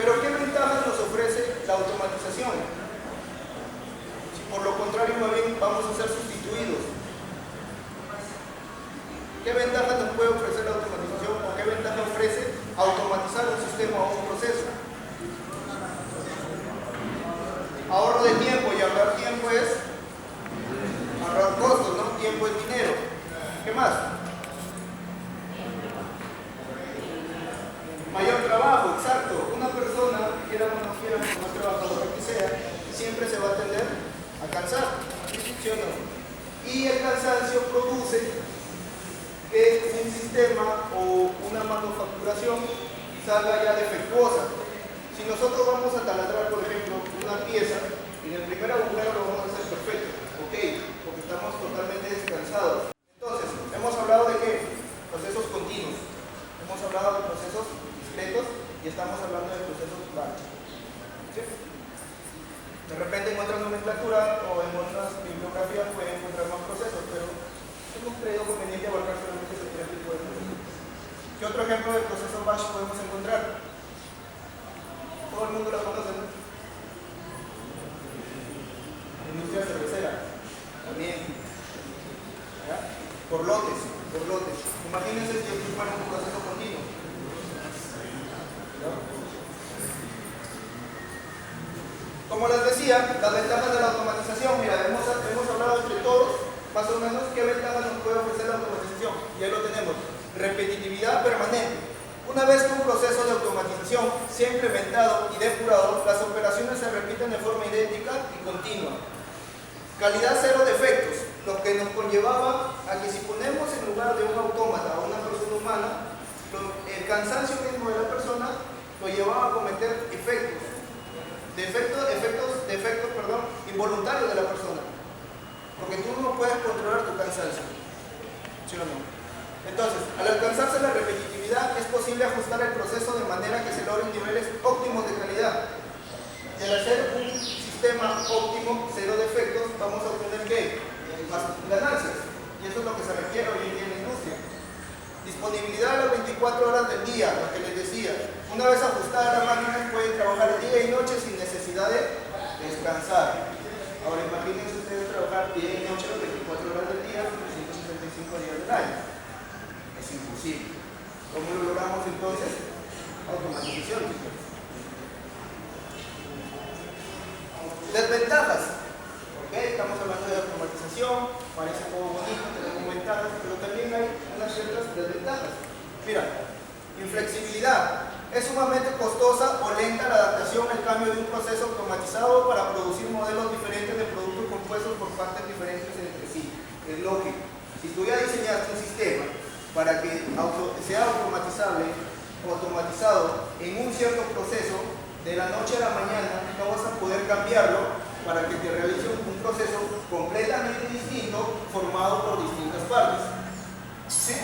Pero ¿qué ventajas nos ofrece la automatización? Si por lo contrario más bien vamos a ser sustituidos. ¿Qué ventajas nos puede ofrecer la automatización o qué ventaja ofrece automatizar un sistema o un proceso? Ahorro de tiempo, y ahorrar tiempo es ahorrar costos, ¿no? Tiempo es dinero. ¿Qué más? Mayor trabajo, exacto. Una persona, quiera o no quiera, más trabajadora que sea, siempre se va a tender a cansar, ¿sí o no? Y el cansancio produce que un sistema o una manufacturación salga ya defectuosa. Si nosotros vamos a taladrar, por ejemplo, una pieza, y en el primer agujero lo vamos a hacer perfecto, ok, porque estamos totalmente descansados. Entonces, hemos hablado de qué? Procesos continuos. Hemos hablado de procesos discretos y estamos hablando de procesos batch. ¿Sí? De repente en otra nomenclatura o en otras bibliografías pueden encontrar más procesos, pero hemos creído conveniente abarcar solamente ese tipo de procesos. ¿Qué otro ejemplo de proceso batch podemos encontrar? Todo el mundo lo conoce, ¿no? Industria cervecera, también. ¿Ya? Por lotes. Imagínense si esto fuera un proceso continuo. ¿Ya? Como les decía, las ventajas de la automatización, mira, hemos hablado entre todos, más o menos, qué ventajas nos puede ofrecer la automatización. Y ahí lo tenemos. Repetitividad permanente. Una vez que un proceso de automatización se ha implementado y depurado, las operaciones se repiten de forma idéntica y continua. Calidad cero defectos, lo que nos conllevaba a que si ponemos en lugar de un autómata a una persona humana, el cansancio mismo de la persona lo llevaba a cometer defectos involuntarios de la persona. Porque tú no puedes controlar tu cansancio. ¿Sí o no? Entonces, al alcanzarse la repetitividad, es posible ajustar el proceso de manera que se logren niveles óptimos de calidad. Y al hacer un sistema óptimo, cero defectos, vamos a obtener ¿qué? Más ganancias. Y eso es lo que se requiere hoy en día en la industria. Disponibilidad a las 24 horas del día, lo que les decía. Una vez ajustadas las máquinas, pueden trabajar día y noche sin necesidad de descansar. Ahora imagínense ustedes trabajar día y noche las 24 horas del día, 365 días del año. Es imposible. ¿Cómo lo logramos entonces? Automatización. Desventajas. ¿Ok? Estamos hablando de automatización, parece todo bonito, tenemos ventajas, pero también hay unas ciertas desventajas. Mira, inflexibilidad. Es sumamente costosa o lenta la adaptación al cambio de un proceso automatizado para producir modelos diferentes de productos compuestos por partes diferentes entre sí. Es lógico. Si tú ya diseñaste un sistema para que sea automatizado en un cierto proceso, de la noche a la mañana no vas a poder cambiarlo para que te realice un proceso completamente distinto formado por distintas partes. ¿Sí?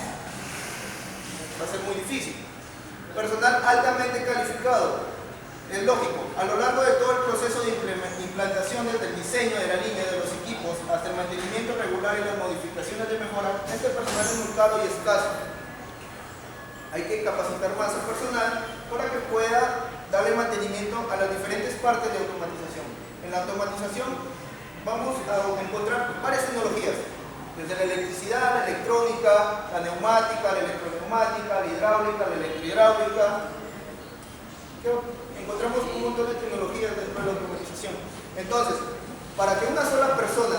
Va a ser muy difícil. Personal altamente calificado. Es lógico, a lo largo de todo el proceso de implantación, desde el diseño de la línea de los equipos hasta el mantenimiento regular y las modificaciones de mejora, este personal es muy caro y escaso. Hay que capacitar más al personal para que pueda darle mantenimiento a las diferentes partes de automatización. En la automatización vamos a encontrar varias tecnologías, desde la electricidad, la electrónica, la neumática, la electroneumática, la hidráulica, la electrohidráulica. Encontramos un montón de tecnologías dentro de la automatización. Entonces, para que una sola persona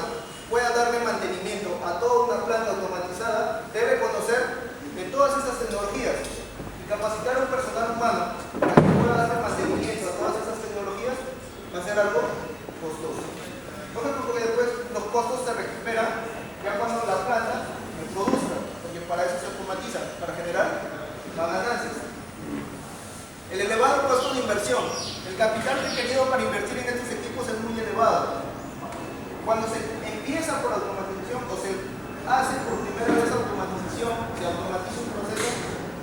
pueda darle mantenimiento a toda una planta automatizada, debe conocer de todas estas tecnologías y capacitar a un personal humano para que pueda darle mantenimiento a todas estas tecnologías va a ser algo costoso. Porque después los costos se recuperan ya cuando la planta produzca, porque para eso se automatiza, para generar más ganancias. El elevado costo de inversión. El capital requerido para invertir en estos equipos es muy elevado. Cuando se empieza por automatización o se hace por primera vez automatización, se automatiza un proceso,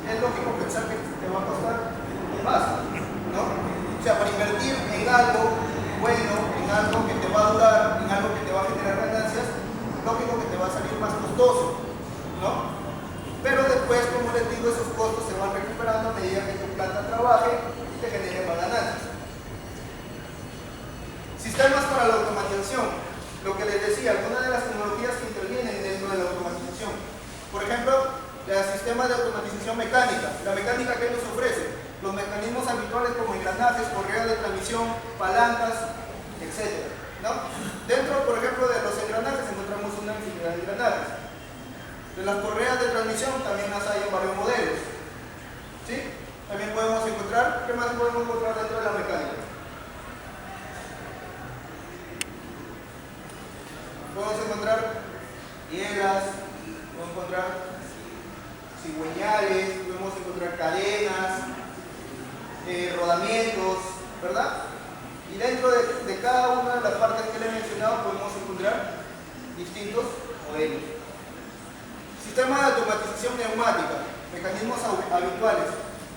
es lógico pensar que te va a costar más, ¿no? O sea, para invertir en algo bueno, en algo que te va a durar, en algo que te va a generar ganancias, lógico que te va a salir más costoso, ¿no? Pero después, como les digo, esos costos se van recuperando a medida que tu planta trabaje y te genere más ganancias. automatización, lo que les decía, algunas de las tecnologías que intervienen dentro de la automatización. Por ejemplo, el sistema de automatización mecánica. La mecánica que nos ofrece, los mecanismos habituales como engranajes, correas de transmisión, palancas, etc. ¿no? Dentro, por ejemplo, de los engranajes encontramos una infinidad de engranajes. De las correas de transmisión también las hay en varios modelos. ¿Sí? También podemos encontrar, ¿qué más podemos encontrar dentro de la mecánica? Podemos encontrar hielas, podemos encontrar cigüeñales, podemos encontrar cadenas, rodamientos, ¿verdad? Y dentro de cada una de las partes que le he mencionado podemos encontrar distintos modelos. Sistema de automatización neumática, mecanismos habituales,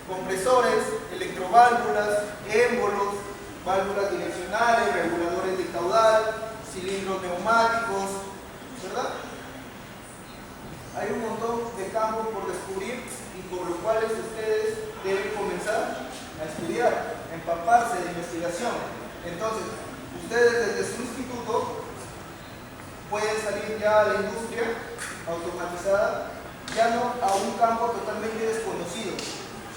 compresores, electroválvulas, émbolos, válvulas direccionales, reguladores de caudal, cilindros neumáticos, ¿verdad? Hay un montón de campos por descubrir y por los cuales ustedes deben comenzar a estudiar, a empaparse de investigación. Entonces, ustedes desde su instituto pueden salir ya a la industria automatizada, ya no a un campo totalmente desconocido,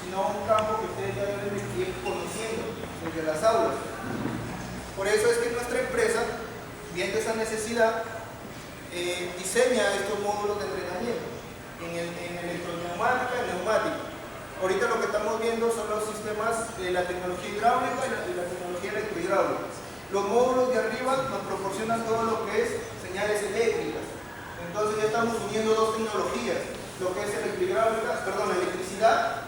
sino a un campo que ustedes ya deben ir conociendo desde las aulas. Por eso es que nuestra empresa, viendo esa necesidad, diseña estos módulos de entrenamiento en electroneumática y neumática. Ahorita lo que estamos viendo son los sistemas de la tecnología hidráulica y la tecnología electrohidráulica. Los módulos de arriba nos proporcionan todo lo que es señales eléctricas. Entonces ya estamos uniendo dos tecnologías, lo que es la electricidad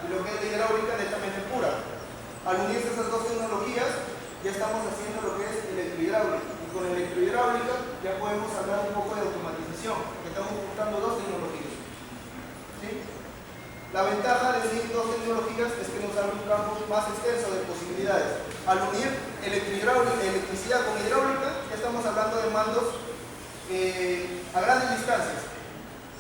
y lo que es la hidráulica netamente pura. Al unirse esas dos tecnologías, ya estamos haciendo lo que es electrohidráulica. Y con electrohidráulica ya podemos hablar un poco de automatización, porque estamos juntando dos tecnologías. ¿Sí? La ventaja de unir dos tecnologías es que nos abre un campo más extenso de posibilidades. Al unir electricidad con hidráulica, ya estamos hablando de mandos a grandes distancias.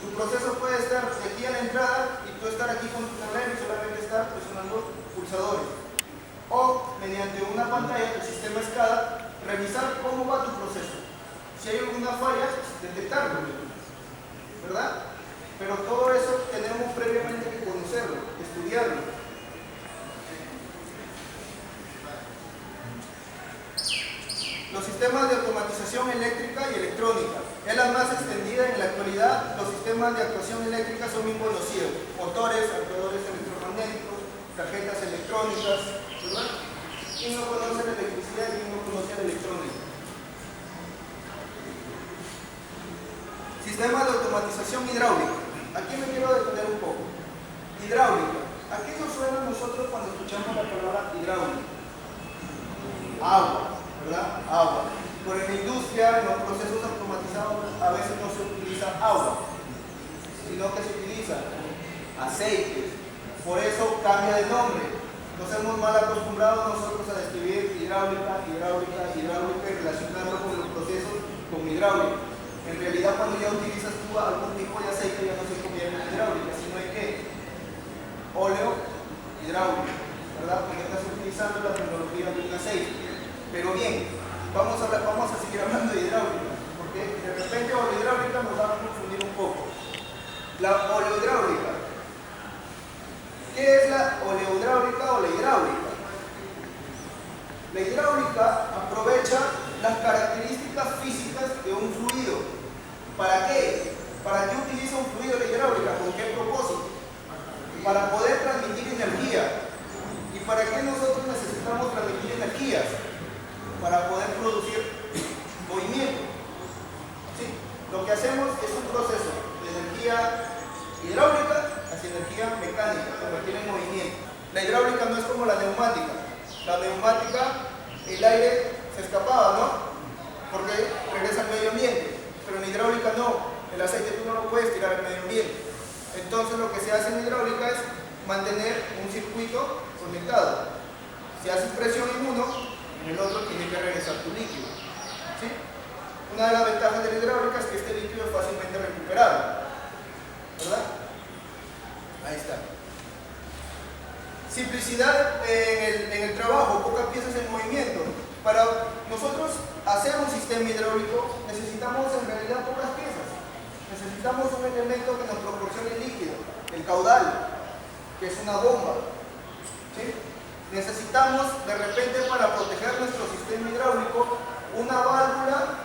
Tu proceso puede estar de aquí a la entrada y tú estar aquí con tu tablero y solamente estar presionando pulsadores. O mediante una pantalla, el sistema SCADA, revisar cómo va tu proceso. Si hay alguna falla, detectarlo, ¿verdad? Pero todo eso tenemos previamente que conocerlo, estudiarlo. Los sistemas de automatización eléctrica y electrónica es la más extendida en la actualidad. Los sistemas de actuación eléctrica son bien conocidos: motores, actuadores electromagnéticos, tarjetas electrónicas, ¿verdad? ¿Quién no conoce la electricidad y quién no conoce la electrónica? Sistemas de automatización hidráulica. Aquí me quiero detener un poco. Hidráulica. ¿A qué nos suena a nosotros cuando escuchamos la palabra hidráulica? Agua, ¿verdad? Agua. Pero en la industria, en los procesos automatizados, a veces no se utiliza agua, sino que se utiliza aceite. Por eso cambia de nombre. Nos hemos mal acostumbrado nosotros a describir hidráulica y relacionarlo con los procesos con hidráulica. En realidad, cuando ya utilizas tú algún tipo de aceite, ya no se convierte en hidráulica, sino en ¿qué? Óleo hidráulico, ¿verdad? Porque estás utilizando la tecnología de un aceite. Pero bien, vamos a seguir hablando de hidráulica, porque de repente oleohidráulica nos va a confundir un poco. La oleohidráulica. ¿Qué es la oleohidráulica o la hidráulica? La hidráulica aprovecha las características físicas de un fluido. ¿Para qué? ¿Para qué utiliza un fluido la hidráulica? ¿Con qué propósito? Para poder transmitir energía. ¿Y para qué nosotros necesitamos transmitir energías? Para poder producir movimiento. ¿Sí? Lo que hacemos es un proceso de energía hidráulica hacia energía mecánica, que requiere movimiento. La hidráulica no es como la neumática. La neumática, el aire se escapaba, ¿no? Porque regresa al medio ambiente. Pero en hidráulica no. El aceite tú no lo puedes tirar al medio ambiente. Entonces lo que se hace en hidráulica es mantener un circuito conectado. Si haces presión en uno, en el otro tiene que regresar tu líquido. ¿Sí? Una de las ventajas de la hidráulica es que este líquido es fácilmente recuperable, ¿verdad? Ahí está. Simplicidad en el trabajo, pocas piezas en movimiento. Para nosotros hacer un sistema hidráulico necesitamos en realidad pocas piezas. Necesitamos un elemento que nos proporcione el líquido, el caudal, que es una bomba. ¿Sí? Necesitamos de repente para proteger nuestro sistema hidráulico una válvula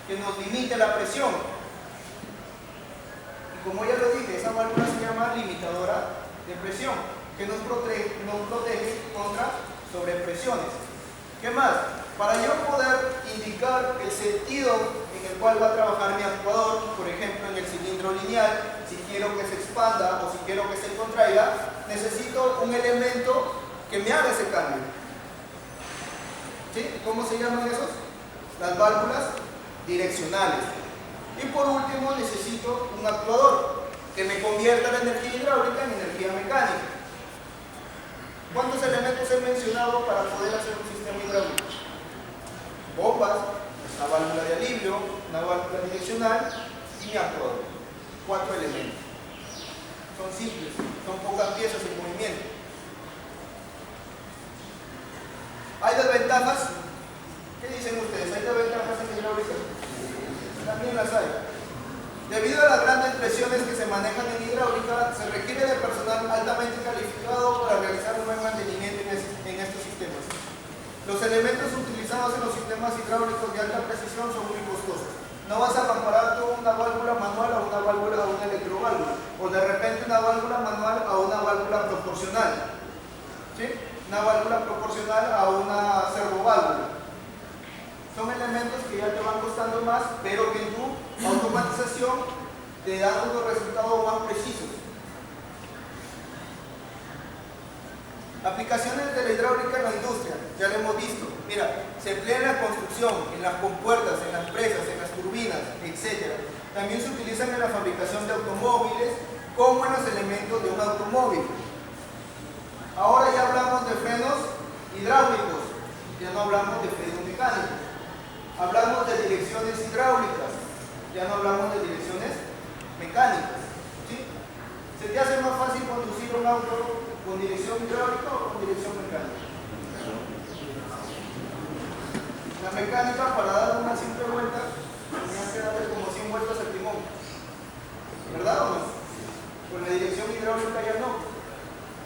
que nos limite la presión. Y como ya lo dije, esa válvula se llama limitadora de presión, que nos protege contra sobrepresiones. ¿Qué más? Para yo poder indicar el sentido en el cual va a trabajar mi actuador, por ejemplo en el cilindro lineal, si quiero que se expanda o si quiero que se contraiga, necesito un elemento que me haga ese cambio. ¿Sí? ¿Cómo se llaman esos? Las válvulas direccionales. Y por último necesito un actuador que me convierta la energía hidráulica en energía mecánica. ¿Cuántos elementos he mencionado para poder hacer un sistema hidráulico? Bombas, una válvula de alivio, una válvula direccional y mi actuador. 4 elementos. Son simples, son pocas piezas en movimiento. ¿Hay desventajas? ¿Qué dicen ustedes? ¿Hay desventajas en hidráulica? También las hay. Debido a las grandes presiones que se manejan en hidráulica, se requiere de personal altamente calificado para realizar un buen mantenimiento en estos sistemas. Los elementos utilizados en los sistemas hidráulicos de alta precisión son muy costosos. No vas a comparar tú una válvula manual a una válvula o una electroválvula, o de repente una válvula manual a una válvula proporcional. ¿Sí? Una válvula proporcional a una servoválvula. Son elementos que ya te van costando más, pero que en tu automatización te dan unos resultados más precisos. Aplicaciones de la hidráulica en la industria, ya lo hemos visto. Mira, se emplea en la construcción, en las compuertas, en las presas, en las turbinas, etc. También se utilizan en la fabricación de automóviles, como en los elementos de un automóvil. Ahora ya hablamos de frenos hidráulicos, ya no hablamos de frenos mecánicos. Hablamos de direcciones hidráulicas, ya no hablamos de direcciones mecánicas. ¿Sí? ¿Se te hace más fácil conducir un auto con dirección hidráulica o con dirección mecánica? La mecánica, para dar una simple vuelta, tenía que darle como 100 vueltas al timón. ¿Verdad o no? Con la dirección hidráulica ya no.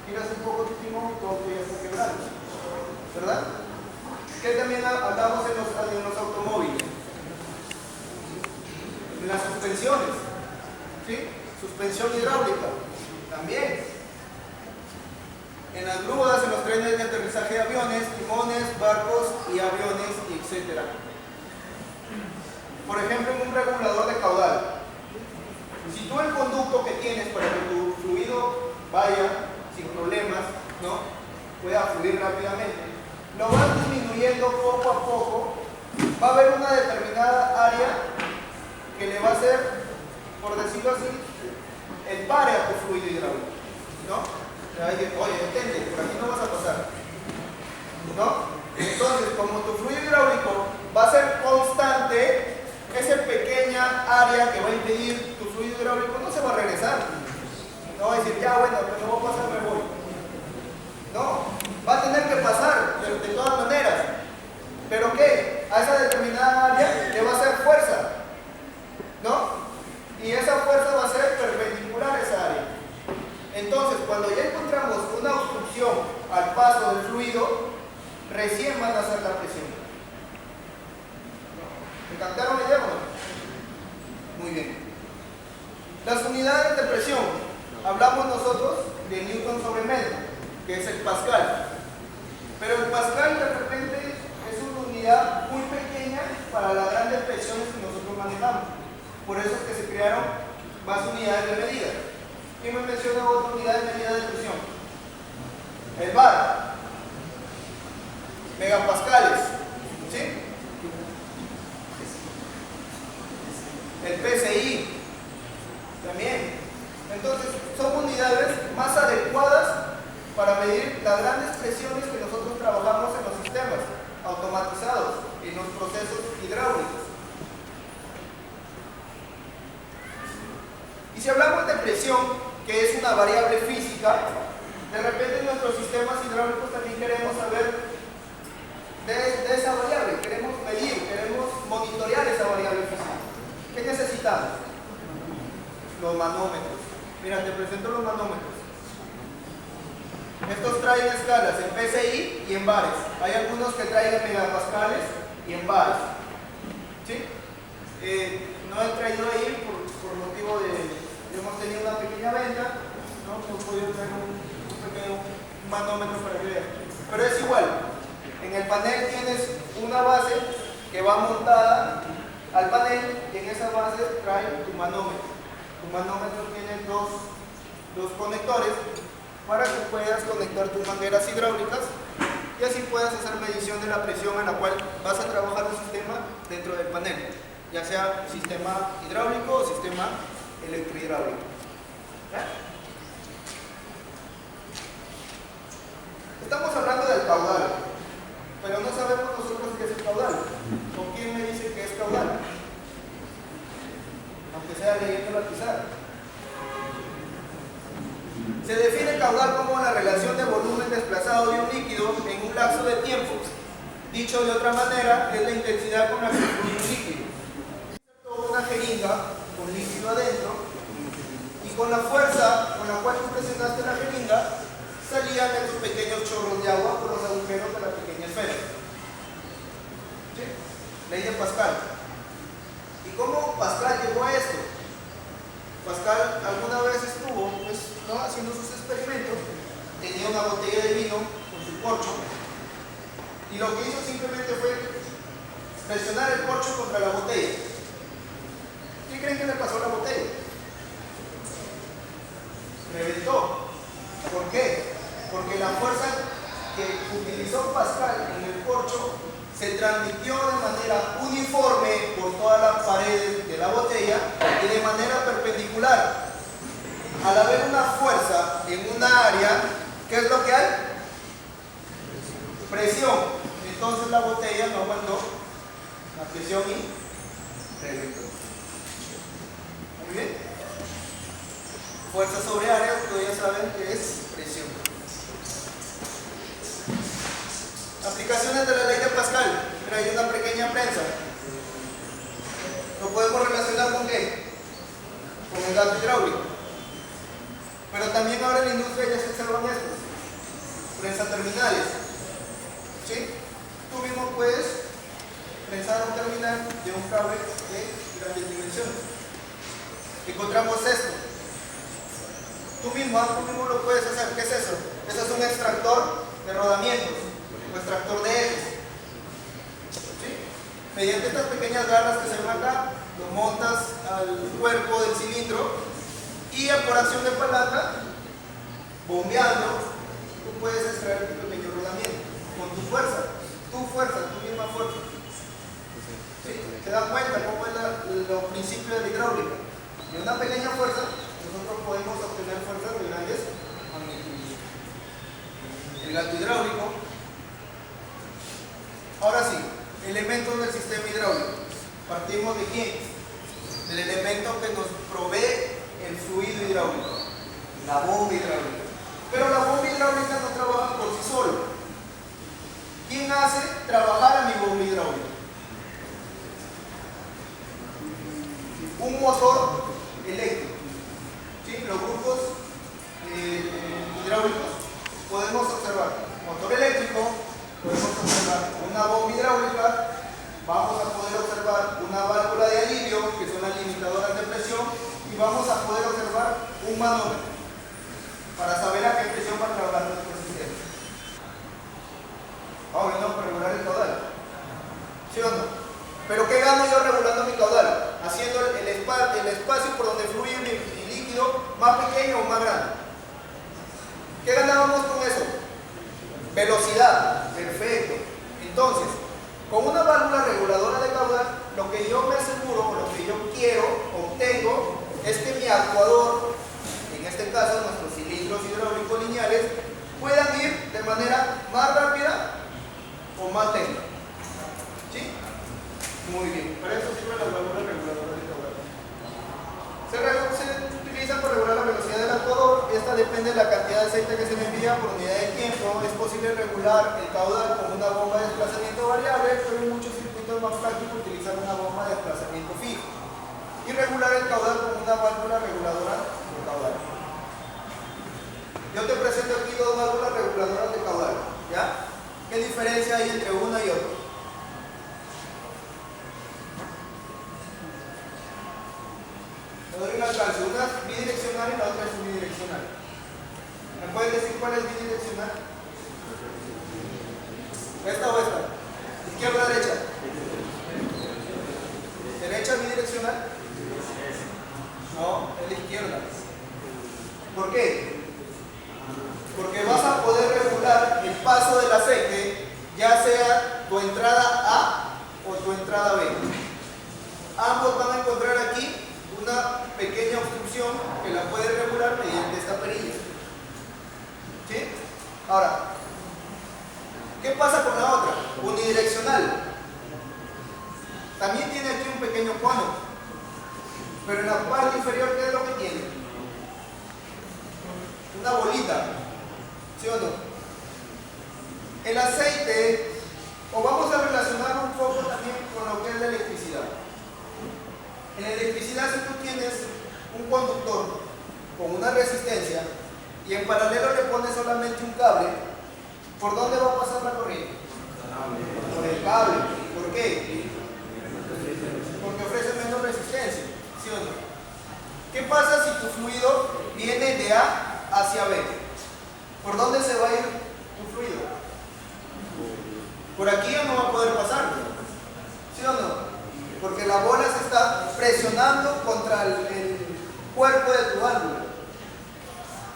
Giras un poco tu timón y todo ya está quebrado. ¿Verdad? ¿Qué también hablamos en los automóviles? En las suspensiones. ¿Sí? Suspensión hidráulica. También. En las grúas, en los trenes de aterrizaje de aviones, timones, barcos y aviones, etc. Por ejemplo, en un regulador de caudal. Si tú el conducto que tienes para que tu fluido vaya sin problemas, ¿no?, pueda fluir rápidamente, lo vas disminuyendo poco a poco, va a haber una determinada área que le va a hacer, por decirlo así, el pare a tu fluido hidráulico, ¿no? Oye, detente, por aquí no vas a pasar, ¿no? Entonces, como tu fluido hidráulico va a ser constante, esa pequeña área que va a impedir tu fluido hidráulico no se va a regresar. No va a decir, ya bueno, pues no va a pasar, me voy. No, va a tener que pasar de todas maneras. ¿Pero qué? A esa determinada área le va a hacer fuerza, ¿no? Y esa fuerza va a ser perpendicular a esa área. Entonces, cuando ya encontramos una obstrucción al paso del fluido, recién van a hacer la presión. ¿Me captaron la idea o no? Muy bien. Las unidades de presión. Hablamos nosotros de Newton sobre metro, que es el Pascal. Pero el Pascal de repente es una unidad muy pequeña para las grandes presiones que nosotros manejamos. Por eso es que se crearon más unidades de medida. ¿Quién me menciona otra unidad de medida de presión? El bar. Megapascales. ¿Sí? El PSI. También. Entonces, son unidades más adecuadas para medir las grandes presiones que nosotros trabajamos en los sistemas automatizados, en los procesos hidráulicos. Y si hablamos de presión, que es una variable física, de repente en nuestros sistemas hidráulicos también queremos saber de esa variable, queremos medir, queremos monitorear esa variable física. ¿Qué necesitamos? Los manómetros. Mira, te presento los manómetros. Estos traen escalas en PSI y en bares. Hay algunos que traen en megapascales y en bares. ¿Sí? No he traído ahí por motivo de... Hemos tenido una pequeña venta, ¿no? Hemos podido traer un pequeño manómetro para que vean. Pero es igual. En el panel tienes una base que va montada al panel y en esa base trae tu manómetro. Tu manómetro tiene dos conectores para que puedas conectar tus mangueras hidráulicas y así puedas hacer medición de la presión a la cual vas a trabajar el sistema dentro del panel, ya sea sistema hidráulico o sistema electrohidráulico. Estamos hablando del caudal, pero no sabemos nosotros qué es el caudal. ¿Con quién me dice que es caudal? Aunque sea leyendo la pizarra. Se define caudal como la relación de volumen desplazado de un líquido en un lapso de tiempo. Dicho de otra manera, es la intensidad con la que fluye un líquido. Una jeringa con líquido adentro y con la fuerza con la cual tú presionaste la jeringa salían estos pequeños chorros de agua por los agujeros de la pequeña esfera. ¿Sí? Ley de Pascal. ¿Y cómo Pascal llegó a esto? Pascal alguna vez estuvo ¿no? haciendo sus experimentos, tenía una botella de vino con su corcho y lo que hizo simplemente fue presionar el corcho contra la botella. ¿Qué creen que le pasó a la botella? Reventó. ¿Por qué? Porque la fuerza que utilizó Pascal en el corcho se transmitió de manera uniforme por todas las paredes de la botella y de manera perpendicular. Al haber una fuerza en una área, ¿qué es lo que hay? Presión. Entonces la botella no aguantó la presión y reventó. Muy bien. Fuerza sobre área, ustedes ya saben que es presión. Aplicaciones de la ley de Pascal. Mira, hay una pequeña prensa. ¿Lo podemos relacionar con qué? Con el gato hidráulico. Pero también ahora en la industria ya se observan estos. Prensas terminales. ¿Sí? Tú mismo puedes prensar un terminal de un cable de grandes dimensiones. Encontramos esto. Tú mismo lo puedes hacer. ¿Qué es eso? Eso es un extractor de rodamientos, un extractor de ejes. ¿Sí? Mediante estas pequeñas garras que se ven acá, lo montas al cuerpo del cilindro y por acción de palanca, bombeando, tú puedes extraer tu pequeño rodamiento con tu fuerza, tu misma fuerza. ¿Sí? ¿Se dan cuenta cómo es los principios de la hidráulica? De una pequeña fuerza, nosotros podemos obtener fuerzas de grandes magnitudes. El gato hidráulico. Ahora sí, elementos del sistema hidráulico. Partimos de quién? Del elemento que nos provee el fluido hidráulico, la bomba hidráulica. Pero la bomba hidráulica no trabaja por sí sola. ¿Quién hace trabajar a mi bomba hidráulica? Un motor eléctrico. ¿Sí? Los grupos hidráulicos podemos observar motor eléctrico, podemos observar una bomba hidráulica, vamos a poder observar una válvula de alivio, que son las limitadoras de presión, y vamos a poder observar un manómetro para saber a qué presión va a trabajar nuestro sistema. Bueno, para regular el caudal. ¿Sí o no? ¿Pero qué gano yo regulando mi caudal? Haciendo el espacio por donde fluye mi líquido más pequeño o más grande. ¿Qué ganábamos con eso? Velocidad. Perfecto. Entonces, con una válvula reguladora de caudal, lo que yo me aseguro, o lo que yo quiero, obtengo, es que mi actuador, en este caso nuestros cilindros hidráulicos lineales, puedan ir de manera más rápida o más lenta. ¿Sí? Muy bien. Para eso sirve la válvula reguladora de caudal. Se utiliza para regular la velocidad del actuador. Esta depende de la cantidad de aceite que se le envía por unidad de tiempo. Es posible regular el caudal con una bomba de desplazamiento variable, pero en muchos circuitos siendo más práctico utilizar una bomba de desplazamiento fijo y regular el caudal con una válvula reguladora de caudal. Yo te presento aquí dos válvulas reguladoras de caudal, ¿ya? ¿Qué diferencia hay entre una y otra? Te doy un alcance, una es bidireccional y la otra es unidireccional. ¿Me puedes decir cuál es bidireccional? ¿Esta o esta? ¿Izquierda o derecha? ¿Derecha bidireccional? No, es la izquierda. ¿Por qué? Porque vas a poder regular el paso del aceite, ya sea tu entrada A o tu entrada B. Ambos van a encontrar aquí una pequeña obstrucción que la puedes regular mediante esta perilla. ¿Sí? Ahora, ¿qué pasa con la otra? Unidireccional. También tiene aquí un pequeño cono, pero en la parte inferior, ¿qué es lo que tiene? Una bolita. ¿Sí o no? El aceite, o vamos a relacionar un poco también con lo que es la electricidad. En la electricidad, si tú tienes un conductor con una resistencia y en paralelo le pones solamente un cable, ¿por dónde va a pasar la corriente? Por el cable. ¿Por qué? Porque ofrece menos resistencia. ¿Sí o no? ¿Qué pasa si tu fluido viene de A hacia B? ¿Por dónde se va a ir tu fluido? Por aquí ya no va a poder pasar. ¿Sí o no? Porque la bola se está presionando contra el cuerpo de tu válvula,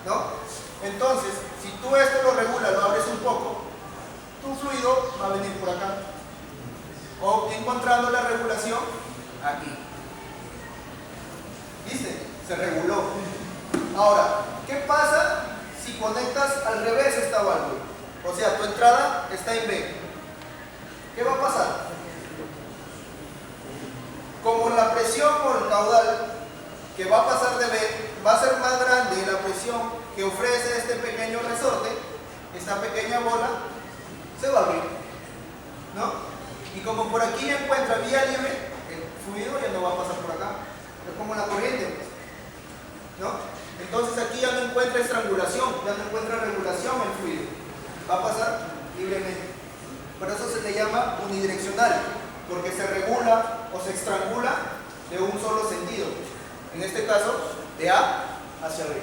¿no? Entonces, si tú esto lo regulas, lo abres un poco, tu fluido va a venir por acá, o encontrando la regulación aquí. ¿Viste? Se reguló. Ahora, ¿qué pasa si conectas al revés esta válvula? O sea, tu entrada está en B. ¿Qué va a pasar? Como la presión o el caudal que va a pasar de B va a ser más grande la presión que ofrece este pequeño resorte, esta pequeña bola se va a abrir, ¿no? Y como por aquí ya encuentra vía libre, el fluido ya no va a pasar por acá. Es como la corriente, ¿no? Entonces aquí ya no encuentra estrangulación, ya no encuentra regulación el fluido. Va a pasar libremente. Por eso se le llama unidireccional, porque se regula o se estrangula de un solo sentido. En este caso, de A hacia B.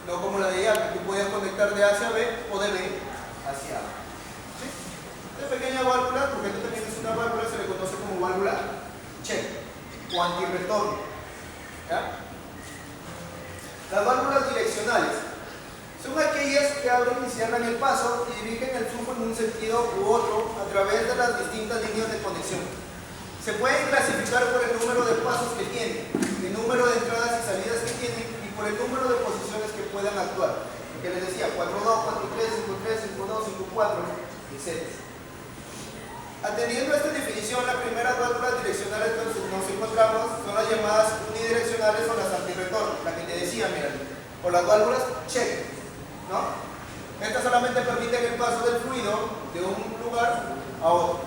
No como la de A, que tú puedes conectar de A hacia B o de B hacia A. ¿Sí? Esta pequeña válvula, porque tú también tienes una válvula, se le conoce como válvula check o antirretorno. ¿Ya? Las válvulas direccionales son aquellas que abren y cierran el paso y dirigen el flujo en un sentido u otro a través de las distintas líneas de conexión. Se pueden clasificar por el número de pasos que tienen, el número de entradas y salidas que tienen y por el número de posiciones que puedan actuar. Que les decía, 4-2, 4-3, 5-3, 5-2, 5-4, etc. Atendiendo a esta definición, las primeras válvulas direccionales que nos encontramos son las llamadas unidireccionales o las antirretorno, la que te decía, mira, o las válvulas check, ¿no? Estas solamente permiten el paso del fluido de un lugar a otro,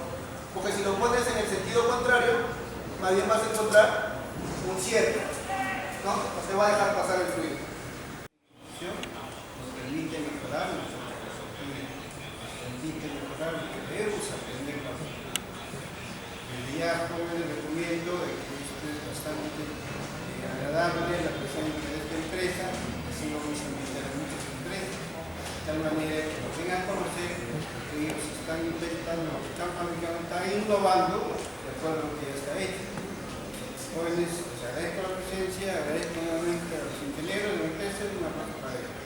porque si lo pones en el sentido contrario, más bien vas a encontrar un cierre, ¿no? No te va a dejar pasar el fluido. Nos permite mejorar nuestra capacidad, nos permite mejorar lo que debemos aprender. Ya jóvenes recomiendo que esto es bastante agradable la presencia de esta empresa, así vamos a invitar a muchas empresas, de tal manera que lo vengan a conocer, que ellos están inventando, están innovando de acuerdo a lo que ya está hecho. Jóvenes, les agradezco la presencia, agradezco nuevamente a los ingenieros de la empresa y una parte para ellos.